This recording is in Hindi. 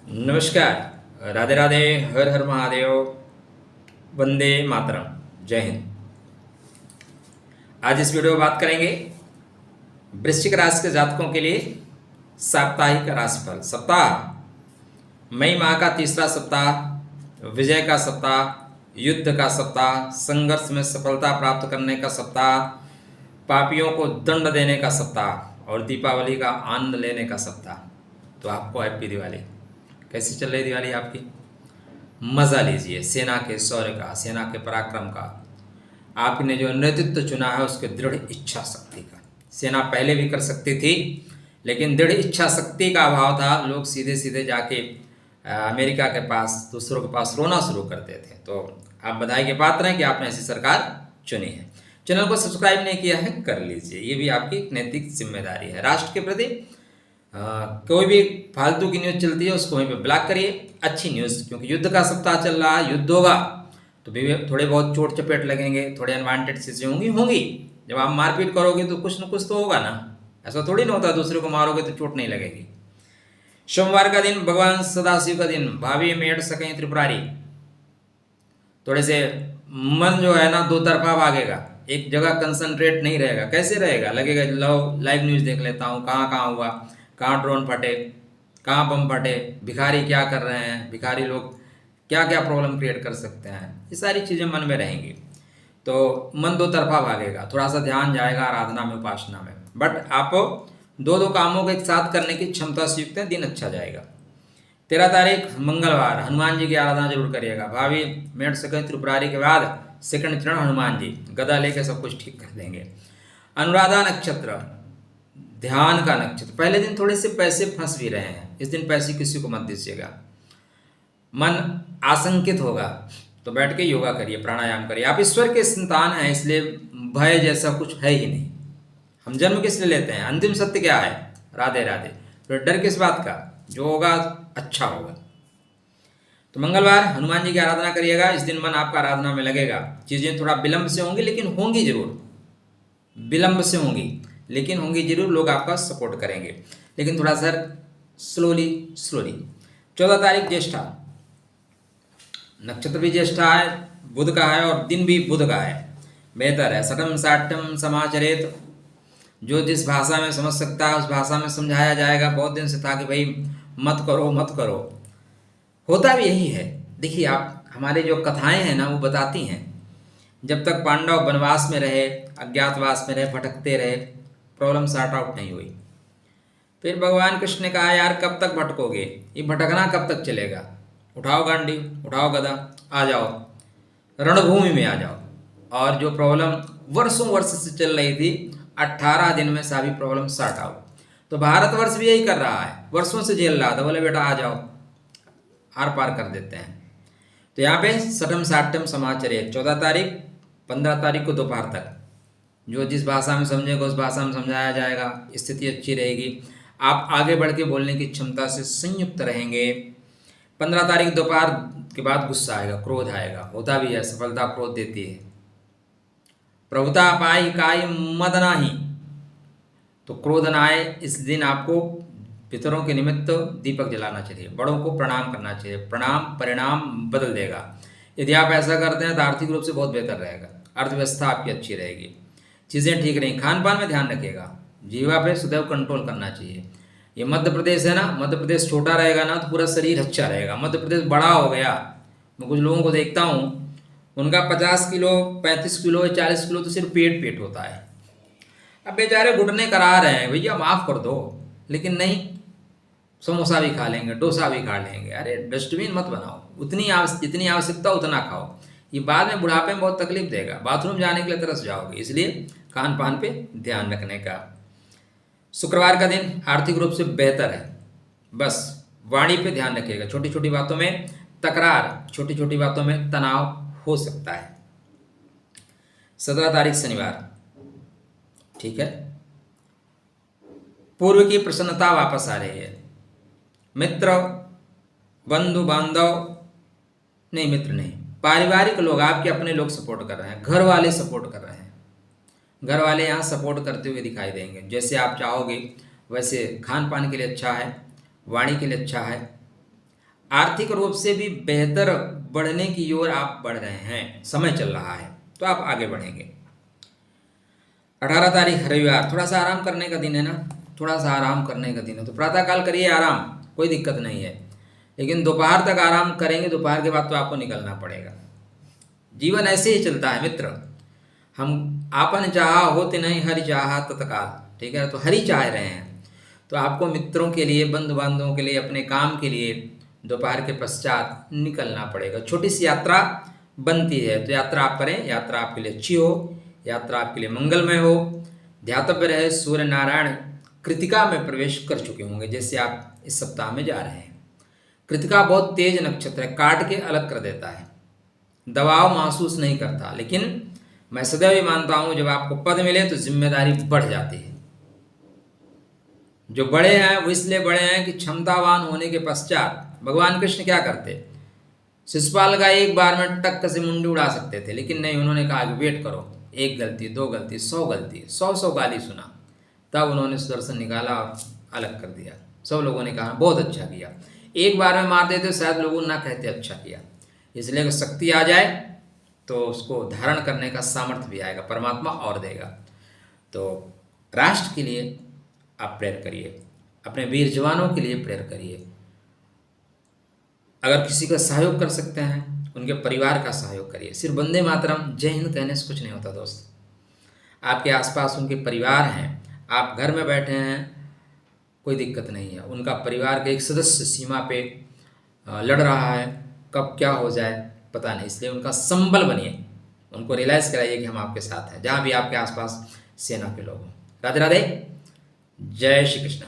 नमस्कार, राधे राधे, हर हर महादेव, वंदे मातरम, जय हिंद। आज इस वीडियो में बात करेंगे वृश्चिक राशि के जातकों के लिए साप्ताहिक राशिफल। सप्ताह मई माह का तीसरा सप्ताह, विजय का सप्ताह, युद्ध का सप्ताह, संघर्ष में सफलता प्राप्त करने का सप्ताह, पापियों को दंड देने का सप्ताह और दीपावली का आनंद लेने का सप्ताह। तो आपको हैप्पी दिवाली। कैसी चल रही दिवाली आपकी? मज़ा लीजिए सेना के शौर्य का, सेना के पराक्रम का, आपने जो नेतृत्व चुना है उसके दृढ़ इच्छा शक्ति का। सेना पहले भी कर सकती थी, लेकिन दृढ़ इच्छा शक्ति का अभाव था। लोग सीधे सीधे जाके अमेरिका के पास, दूसरों के पास रोना शुरू करते थे। तो आप बधाई के पात्र हैं कि आपने ऐसी सरकार चुनी है। चैनल को सब्सक्राइब नहीं किया है, कर लीजिए, ये भी आपकी नैतिक जिम्मेदारी है। राष्ट्र के प्रति कोई भी फालतू की न्यूज़ चलती है उसको वहीं पे ब्लॉक करिए। अच्छी न्यूज़, क्योंकि युद्ध का सप्ताह चल रहा है, युद्ध होगा तो भी थोड़े बहुत चोट चपेट लगेंगे, थोड़े अनवांटेड चीज़ें होंगी। जब आप मारपीट करोगे तो कुछ न कुछ तो होगा ना। ऐसा थोड़ी ना होता दूसरे को मारोगे तो चोट नहीं लगेगी। सोमवार का दिन, भगवान सदाशिव का दिन, भाभी मेट सकें त्रिपुरारी। थोड़े से मन जो है ना दो तरफा भागेगा, एक जगह कंसंट्रेट नहीं रहेगा। कैसे रहेगा? लगेगा लो लाइव न्यूज़ देख लेता हूँ, कहाँ कहाँ हुआ, कहाँ ड्रोन फटे, कहाँ बम फटे, भिखारी क्या कर रहे हैं, भिखारी लोग क्या क्या प्रॉब्लम क्रिएट कर सकते हैं, ये सारी चीज़ें मन में रहेंगी। तो मन दो तरफा भागेगा, थोड़ा सा ध्यान जाएगा आराधना में, उपासना में। बट आप दो कामों को एक साथ करने की क्षमता से युक्त है, दिन अच्छा जाएगा। 13 तारीख मंगलवार, हनुमान जी की आराधना जरूर करिएगा। भाभी मेट सकें त्रिपुरारी के बाद सेकंड चरण हनुमान जी, गदा लेके सब कुछ ठीक कर देंगे। अनुराधा नक्षत्र, ध्यान का नक्षत्र। पहले दिन थोड़े से पैसे फंस भी रहे हैं, इस दिन पैसे किसी को मत दीजिएगा। मन आशंकित होगा तो बैठ के योगा करिए, प्राणायाम करिए। आप ईश्वर के संतान हैं, इसलिए भय जैसा कुछ है ही नहीं। हम जन्म किस लिए लेते हैं? अंतिम सत्य क्या है? राधे राधे। तो डर किस बात का? जो होगा अच्छा होगा। तो मंगलवार हनुमान जी की आराधना करिएगा। इस दिन मन आपका आराधना में लगेगा। चीज़ें थोड़ा विलंब से होंगी, लेकिन होंगी जरूर, विलंब से होंगी लेकिन होंगी जरूर। लोग आपका सपोर्ट करेंगे, लेकिन थोड़ा सा स्लोली। 14 तारीख ज्येष्ठा, नक्षत्र भी ज्येष्ठा है, बुध का है और दिन भी बुध का है। बेहतर है सठम साठम समाचरेत। जो जिस भाषा में समझ सकता है उस भाषा में समझाया जाएगा। बहुत दिन से था कि भाई मत करो मत करो, होता भी यही है। देखिए आप, हमारे जो कथाएं हैं ना वो बताती हैं, जब तक पांडव वनवास में रहे, अज्ञातवास में रहे, भटकते रहे, प्रॉब्लम सॉर्ट आउट नहीं हुई। फिर भगवान कृष्ण ने कहा यार कब तक भटकोगे, ये भटकना कब तक चलेगा? उठाओ गांडी, उठाओ गदा, आ जाओ रणभूमि में, आ जाओ। और जो प्रॉब्लम वर्षों वर्ष से चल रही थी, 18 दिन में सभी प्रॉब्लम सॉर्ट आउट। तो भारतवर्ष भी यही कर रहा है, वर्षों से झेल रहा था। बोले बेटा आ जाओ, आर पार कर देते हैं। तो यहाँ पे सठम साठम समाचर्य 14 तारीख 15 तारीख को दोपहर तक जो जिस भाषा में समझेगा उस भाषा में समझाया जाएगा। स्थिति अच्छी रहेगी, आप आगे बढ़ के बोलने की क्षमता से संयुक्त रहेंगे। 15 तारीख दोपहर के बाद गुस्सा आएगा, क्रोध आएगा, होता भी है, सफलता क्रोध देती है। प्रभुता पाई काय मद नाही, तो क्रोध न आए। इस दिन आपको पितरों के निमित्त दीपक जलाना चाहिए, बड़ों को प्रणाम करना चाहिए। प्रणाम परिणाम बदल देगा। यदि आप ऐसा करते हैं तो आर्थिक रूप से बहुत बेहतर रहेगा, अर्थव्यवस्था आपकी अच्छी रहेगी, चीज़ें ठीक रहेंगी। खान पान में ध्यान रखिएगा, जीवा पे सदैव कंट्रोल करना चाहिए। ये मध्य प्रदेश है ना, मध्य प्रदेश छोटा रहेगा ना तो पूरा शरीर अच्छा रहेगा। मध्य प्रदेश बड़ा हो गया, मैं कुछ लोगों को देखता हूँ, उनका 50 किलो 35 किलो 40 किलो तो सिर्फ पेट होता है। अब बेचारे घुटने करा रहे हैं, भैया माफ़ कर दो, लेकिन नहीं, समोसा भी खा लेंगे, डोसा भी खा लेंगे। अरे डस्टबिन मत बनाओ, जितनी आवश्यकता उतना खाओ। ये बाद में बुढ़ापे में बहुत तकलीफ देगा, बाथरूम जाने के लिए तरस जाओगे। इसलिए खान पान पे ध्यान रखने का। शुक्रवार का दिन आर्थिक रूप से बेहतर है, बस वाणी पे ध्यान रखिएगा। छोटी छोटी बातों में तकरार, छोटी छोटी बातों में तनाव हो सकता है। 17 तारीख शनिवार, ठीक है, पूर्व की प्रसन्नता वापस आ रही है। मित्र बंधु बांधव नहीं, मित्र नहीं, पारिवारिक लोग, आपके अपने लोग सपोर्ट कर रहे हैं, घर वाले सपोर्ट कर रहे हैं। घर वाले यहाँ सपोर्ट करते हुए दिखाई देंगे। जैसे आप चाहोगे वैसे खान पान के लिए अच्छा है, वाणी के लिए अच्छा है। आर्थिक रूप से भी बेहतर बढ़ने की ओर आप बढ़ रहे हैं, समय चल रहा है तो आप आगे बढ़ेंगे। 18 तारीख रविवार, थोड़ा सा आराम करने का दिन है ना, थोड़ा सा आराम करने का दिन है, तो प्रातःकाल करिए आराम, कोई दिक्कत नहीं है, लेकिन दोपहर तक आराम करेंगे, दोपहर के बाद तो आपको निकलना पड़ेगा। जीवन ऐसे ही चलता है मित्र, हम आपन चाहा होते नहीं हरि चाहा तत्काल, ठीक है, तो हरि चाह रहे हैं, तो आपको मित्रों के लिए, बंधु बांधवों के लिए, अपने काम के लिए दोपहर के पश्चात निकलना पड़ेगा। छोटी सी यात्रा बनती है तो यात्रा आप करें, यात्रा आपके लिए अच्छी हो, यात्रा आपके लिए मंगलमय हो। ध्यातव्य रहे सूर्य नारायण कृतिका में प्रवेश कर चुके होंगे, जैसे आप इस सप्ताह में जा रहे हैं। कृतिका बहुत तेज नक्षत्र है, काट के अलग कर देता है, दबाव महसूस नहीं करता, लेकिन मैं सदैव ये मानता हूं जब आपको पद मिले तो जिम्मेदारी बढ़ जाती है। जो बड़े हैं वो इसलिए बड़े हैं कि क्षमतावान होने के पश्चात भगवान कृष्ण क्या करते, शिशुपाल का एक बार में टक्क से मुंडी उड़ा सकते थे, लेकिन नहीं, उन्होंने कहा कि वेट करो, एक गलती, दो गलती, 100 गलती, 100 गाली सुना, तब उन्होंने सुदर्शन निकाला और अलग कर दिया। सब लोगों ने कहा बहुत अच्छा किया, एक बार में मार देते शायद लोगों ना कहते अच्छा किया। इसलिए अगर शक्ति आ जाए तो उसको धारण करने का सामर्थ्य भी आएगा, परमात्मा और देगा। तो राष्ट्र के लिए आप प्रेयर करिए, अपने वीर जवानों के लिए प्रेयर करिए। अगर किसी का सहयोग कर सकते हैं, उनके परिवार का सहयोग करिए। सिर्फ वंदे मातरम जय हिंद कहने से कुछ नहीं होता दोस्त, आपके आसपास उनके परिवार हैं, आप घर में बैठे हैं, कोई दिक्कत नहीं है, उनका परिवार का एक सदस्य सीमा पे लड़ रहा है, कब क्या हो जाए पता नहीं, इसलिए उनका संबल बनिए, उनको रियलाइज़ कराइए कि हम आपके साथ हैं, जहाँ भी आपके आसपास सेना के लोग हों। राधे राधे, जय श्री कृष्ण।